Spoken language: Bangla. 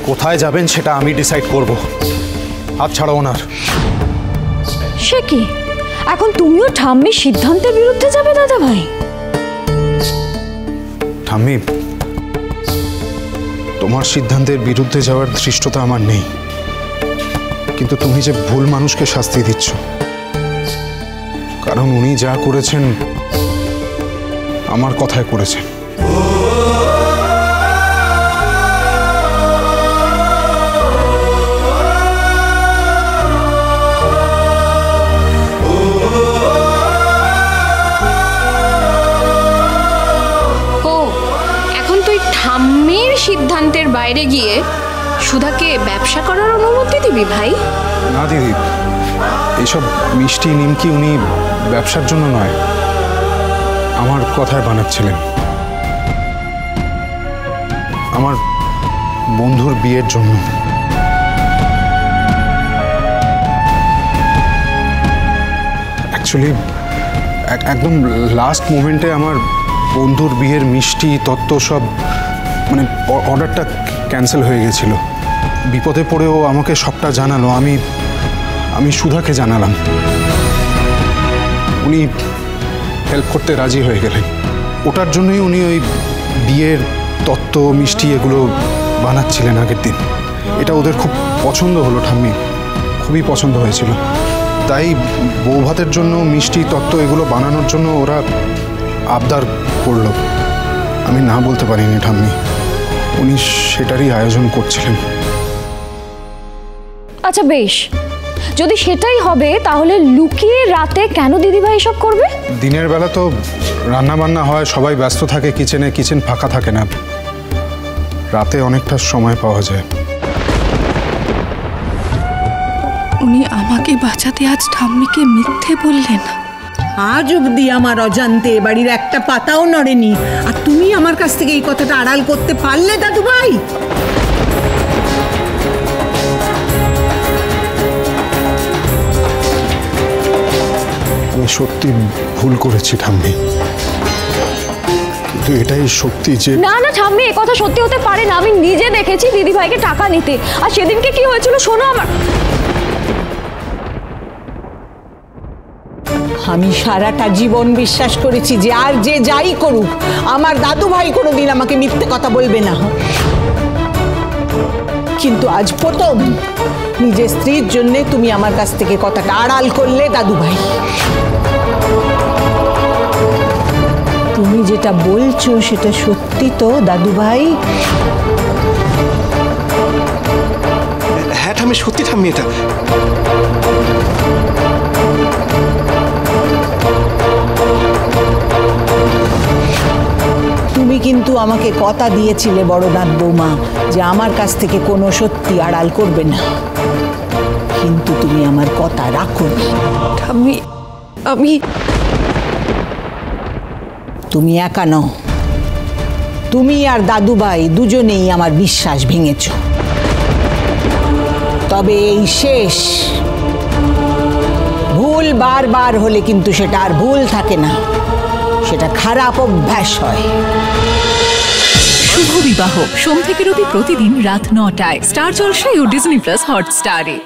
কোথায় যাবেন সেটা আমি ডিসাইড করব। হাত ছাড়ো ওনার। সে কি, এখন তুমিও ঠাম্মির সিদ্ধান্তের বিরুদ্ধে যাবে দাদা ভাই? ঠাম্মি, তোমার সিদ্ধান্তের বিরুদ্ধে যাওয়ার ধৃষ্টতা আমার নেই, কিন্তু তুমি যে ভুল মানুষকে শাস্তি দিচ্ছ। কারণ উনি যা করেছেন আমার কথায় করেছেন। ঠাম্মির সিদ্ধান্তের বাইরে গিয়ে সুধাকে ব্যবসা করার অনুমতি দিবি ভাই? না দিদি, এইসব মিষ্টি নিমকি উনি ব্যবসার জন্য নয়, আমার কথায় বানাচ্ছিলেন। আমার বন্ধুর বিয়ের জন্য। অ্যাকচুয়ালি একদম লাস্ট মোমেন্টে আমার বন্ধুর বিয়ের মিষ্টি তত্ত্ব সব মানে অর্ডারটা ক্যান্সেল হয়ে গেছিল। বিপদে পড়েও আমাকে সবটা জানালো, আমি সুধাকে জানালাম। উনি হেল্প করতে রাজি হয়ে গেলেন। ওটার জন্যই উনি ওই বিয়ের তত্ত্ব মিষ্টি এগুলো বানাচ্ছিলেন আগের দিন। এটা ওদের খুব পছন্দ হলো ঠাম্মি, খুবই পছন্দ হয়েছিল। তাই বৌভাতের জন্য মিষ্টি তত্ত্ব এগুলো বানানোর জন্য ওরা আবদার করলো। আমি না বলতে পারিনি ঠাম্মি, উনি সেটারই আয়োজন করছিলেন। আচ্ছা বেশ, যদি সেটাই হবে তাহলে লুকিয়ে রাতে কেন দিদিভাই এসব করবে? দিনের বেলা তো রান্না বান্না হয়, সবাই ব্যস্ত থাকে কিচেনে, কিচেন ফাঁকা থাকে না। রাতে অনেকটা সময় পাওয়া যায়। উনি আমাকে বাঁচাতে আজ ঠাম্মিকে মিথ্যে বললেন। আজ অবধি আমার অজান্তে বাড়ির একটা পাতাও নড়েনি, আর তুমি আমার কাছ থেকে এই কথাটা আড়াল করতে পারলে দাদু ভাই? আমি সত্যি ভুল করেছি ঠাম্মি, কিন্তু এটাই সত্যি যে না না ঠাম্মি, এ কথা সত্যি হতে পারে না। আমি নিজে দেখেছি দিদিভাইকে টাকা নিতে, আর সেদিনকে কি হয়েছিল শোনো আমার। আমি সারাটা জীবন বিশ্বাস করেছি যে আর যে যাই করুক আমার দাদু ভাই কোনোদিন আমাকে মিথ্যে কথা বলবে না, কিন্তু আজ প্রথম নিজের স্ত্রীর জন্য তুমি আমার কাছ থেকে কথাটা আড়াল করলে দাদু ভাই। তুমি যেটা বলছো সেটা সত্যি তো দাদু ভাই? হ্যাঁ ঠাম্মি, সত্যি ঠাম্মি। এটা তুমি কিন্তু আমাকে কথা দিয়েছিলে বড়নাথ বৌমা যে আমার কাছ থেকে কোনো সত্যি আড়াল করবে না, কিন্তু তুমি আমার কথা রাখোনি। তুমি একা নও, তুমি আর দাদুভাই দুজনেই আমার বিশ্বাস ভেঙেছ। তবে এই শেষ। ভুল বারবার হলে কিন্তু সেটা আর ভুল থাকে না, সেটা খারাপ অভ্যাস হয়। শুভ বিবাহ সোম থেকে রবি প্রতিদিন রাত ৯টায় স্টার জলসায় ও ডিজনি প্লাস হটস্টারে।